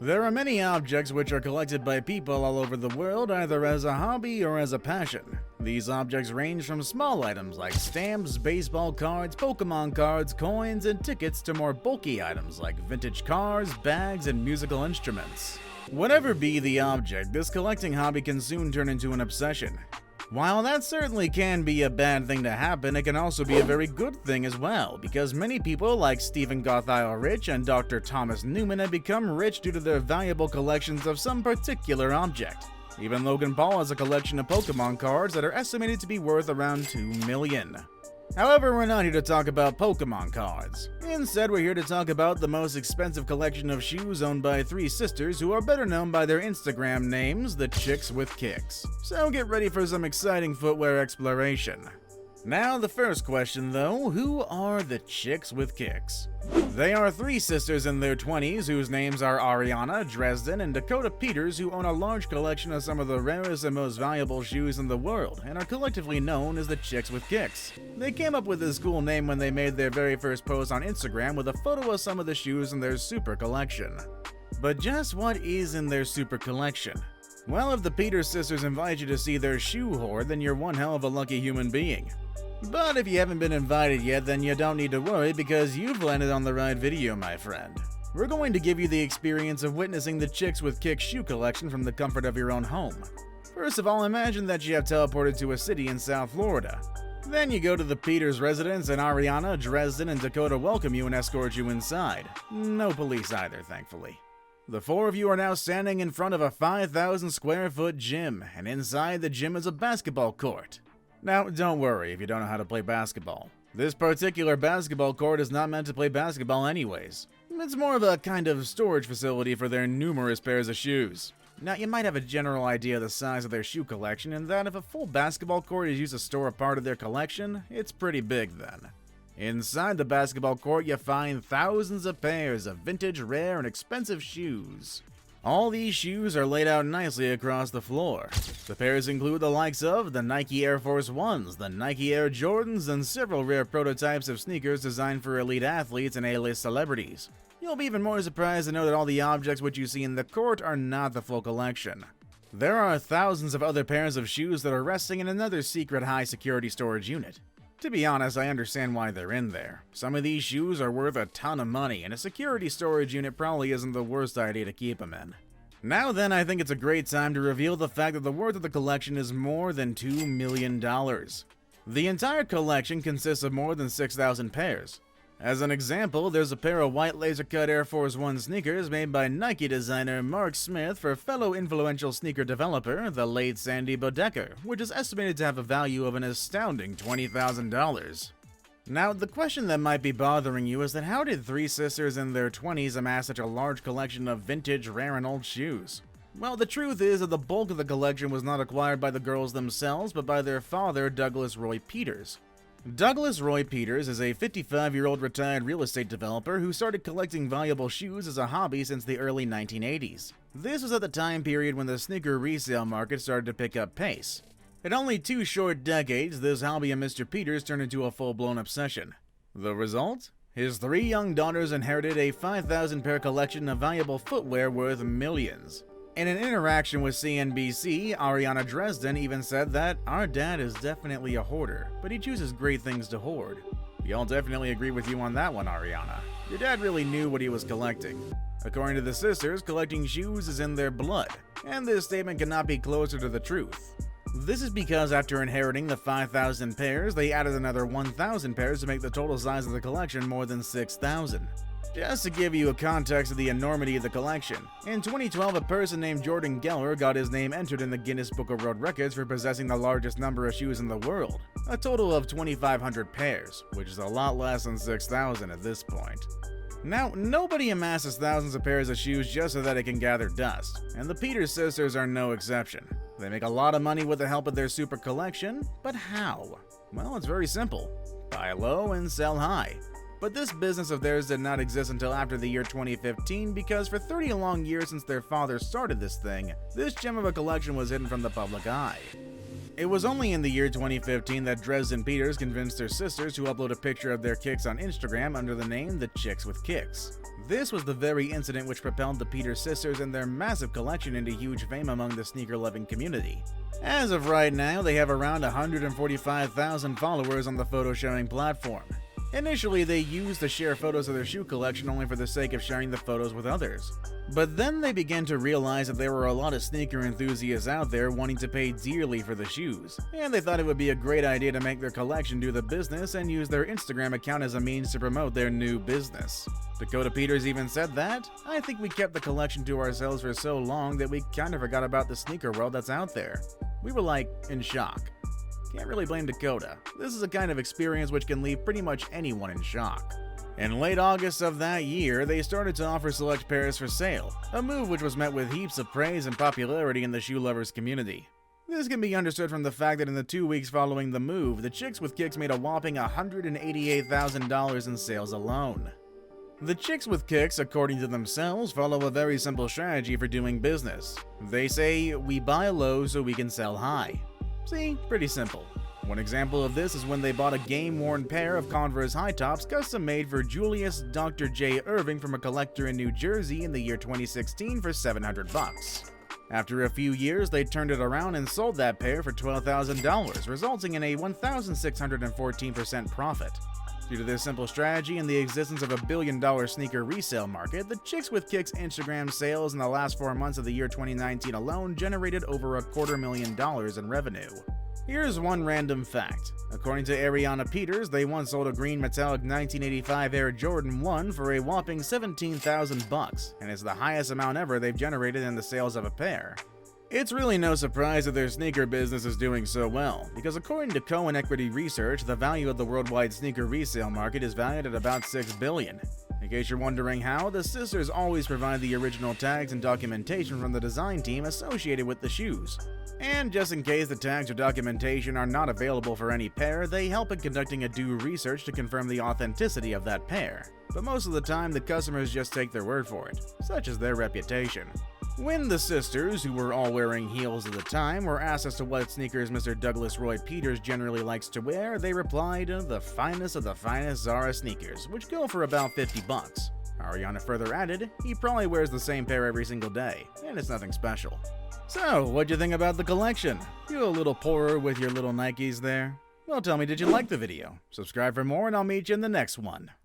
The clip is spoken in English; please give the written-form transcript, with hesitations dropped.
There are many objects which are collected by people all over the world either as a hobby or as a passion. These objects range from small items like stamps, baseball cards, Pokemon cards, coins, and tickets to more bulky items like vintage cars, bags, and musical instruments. Whatever be the object, this collecting hobby can soon turn into an obsession. While that certainly can be a bad thing to happen, it can also be a very good thing as well, because many people like Stephen Gottheil Rich and Dr. Thomas Newman have become rich due to their valuable collections of some particular object. Even Logan Paul has a collection of Pokemon cards that are estimated to be worth around $2 million. However, we're not here to talk about Pokemon cards. Instead, we're here to talk about the most expensive collection of shoes owned by three sisters who are better known by their Instagram names, the Chicks with Kicks. So get ready for some exciting footwear exploration. Now, the first question though, who are the Chicks with Kicks? They are three sisters in their 20s whose names are Ariana, Dresden, and Dakota Peters, who own a large collection of some of the rarest and most valuable shoes in the world and are collectively known as the Chicks with Kicks. They came up with this cool name when they made their very first post on Instagram with a photo of some of the shoes in their super collection. But just what is in their super collection? Well, if the Peters sisters invite you to see their shoe hoard, then you're one hell of a lucky human being. But if you haven't been invited yet, then you don't need to worry because you've landed on the right video, my friend. We're going to give you the experience of witnessing the Chicks with Kicks shoe collection from the comfort of your own home. First of all, imagine that you have teleported to a city in South Florida. Then you go to the Peters residence and Ariana, Dresden, and Dakota welcome you and escort you inside. No police either, thankfully. The four of you are now standing in front of a 5,000 square foot gym, and inside the gym is a basketball court. Now, don't worry if you don't know how to play basketball. This particular basketball court is not meant to play basketball anyways. It's more of a kind of storage facility for their numerous pairs of shoes. Now, you might have a general idea of the size of their shoe collection, and that if a full basketball court is used to store a part of their collection, it's pretty big then. Inside the basketball court, you find thousands of pairs of vintage, rare, and expensive shoes. All these shoes are laid out nicely across the floor. The pairs include the likes of the Nike Air Force Ones, the Nike Air Jordans, and several rare prototypes of sneakers designed for elite athletes and A-list celebrities. You'll be even more surprised to know that all the objects which you see in the court are not the full collection. There are thousands of other pairs of shoes that are resting in another secret high-security storage unit. To be honest, I understand why they're in there. Some of these shoes are worth a ton of money, and a security storage unit probably isn't the worst idea to keep them in. Now then, I think it's a great time to reveal the fact that the worth of the collection is more than $2 million. The entire collection consists of more than 6,000 pairs. As an example, there's a pair of white laser-cut Air Force One sneakers made by Nike designer Mark Smith for fellow influential sneaker developer, the late Sandy Bodecker, which is estimated to have a value of an astounding $20,000. Now, the question that might be bothering you is that how did three sisters in their 20s amass such a large collection of vintage, rare, and old shoes? Well, the truth is that the bulk of the collection was not acquired by the girls themselves, but by their father, Douglas Roy Peters. Douglas Roy Peters is a 55-year-old retired real estate developer who started collecting valuable shoes as a hobby since the early 1980s. This was at the time period when the sneaker resale market started to pick up pace. In only 2 short decades, this hobby of Mr. Peters turned into a full-blown obsession. The result? His 3 young daughters inherited a 5,000-pair collection of valuable footwear worth millions. In an interaction with CNBC, Ariana Dresden even said that, "Our dad is definitely a hoarder, but he chooses great things to hoard." We all definitely agree with you on that one, Ariana. Your dad really knew what he was collecting. According to the sisters, collecting shoes is in their blood, and this statement cannot be closer to the truth. This is because after inheriting the 5,000 pairs, they added another 1,000 pairs to make the total size of the collection more than 6,000. Just to give you a context of the enormity of the collection, in 2012 a person named Jordan Geller got his name entered in the Guinness Book of World Records for possessing the largest number of shoes in the world, a total of 2,500 pairs, which is a lot less than 6,000 at this point. Now, nobody amasses thousands of pairs of shoes just so that it can gather dust, and the Peters sisters are no exception. They make a lot of money with the help of their super collection, but how? Well, it's very simple. Buy low and sell high. But this business of theirs did not exist until after the year 2015 because for 30 long years since their father started this thing, this gem of a collection was hidden from the public eye. It was only in the year 2015 that Dresden Peters convinced their sisters to upload a picture of their kicks on Instagram under the name The Chicks with Kicks. This was the very incident which propelled the Peters sisters and their massive collection into huge fame among the sneaker-loving community. As of right now, they have around 145,000 followers on the photo-sharing platform. Initially, they used to share photos of their shoe collection only for the sake of sharing the photos with others. But then they began to realize that there were a lot of sneaker enthusiasts out there wanting to pay dearly for the shoes, and they thought it would be a great idea to make their collection do the business and use their Instagram account as a means to promote their new business. Dakota Peters even said that, "I think we kept the collection to ourselves for so long that we kind of forgot about the sneaker world that's out there." We were like, in shock. Can't really blame Dakota. This is a kind of experience which can leave pretty much anyone in shock. In late August of that year, they started to offer select pairs for sale, a move which was met with heaps of praise and popularity in the shoe lovers community. This can be understood from the fact that in the 2 weeks following the move, the Chicks with Kicks made a whopping $188,000 in sales alone. The Chicks with Kicks, according to themselves, follow a very simple strategy for doing business. They say, "We buy low so we can sell high." See, pretty simple. One example of this is when they bought a game-worn pair of Converse high tops custom-made for Julius Dr. J. Irving from a collector in New Jersey in the year 2016 for $700. After a few years, they turned it around and sold that pair for $12,000, resulting in a 1,614% profit. Due to this simple strategy and the existence of a billion-dollar sneaker resale market, the Chicks with Kicks Instagram sales in the last 4 months of the year 2019 alone generated over $250,000 in revenue. Here's one random fact. According to Ariana Peters, they once sold a green metallic 1985 Air Jordan 1 for a whopping $17,000, and it's the highest amount ever they've generated in the sales of a pair. It's really no surprise that their sneaker business is doing so well, because according to Cohen Equity Research, the value of the worldwide sneaker resale market is valued at about $6 billion. In case you're wondering how, the sisters always provide the original tags and documentation from the design team associated with the shoes. And just in case the tags or documentation are not available for any pair, they help in conducting a due research to confirm the authenticity of that pair. But most of the time, the customers just take their word for it, such is their reputation. When the sisters, who were all wearing heels at the time, were asked as to what sneakers Mr. Douglas Roy Peters generally likes to wear, they replied, "The finest of the finest Zara sneakers, which go for about $50. Ariana further added, "He probably wears the same pair every single day, and it's nothing special." So, what'd you think about the collection? You a little poorer with your little Nikes there? Well, tell me, did you like the video? Subscribe for more and I'll meet you in the next one.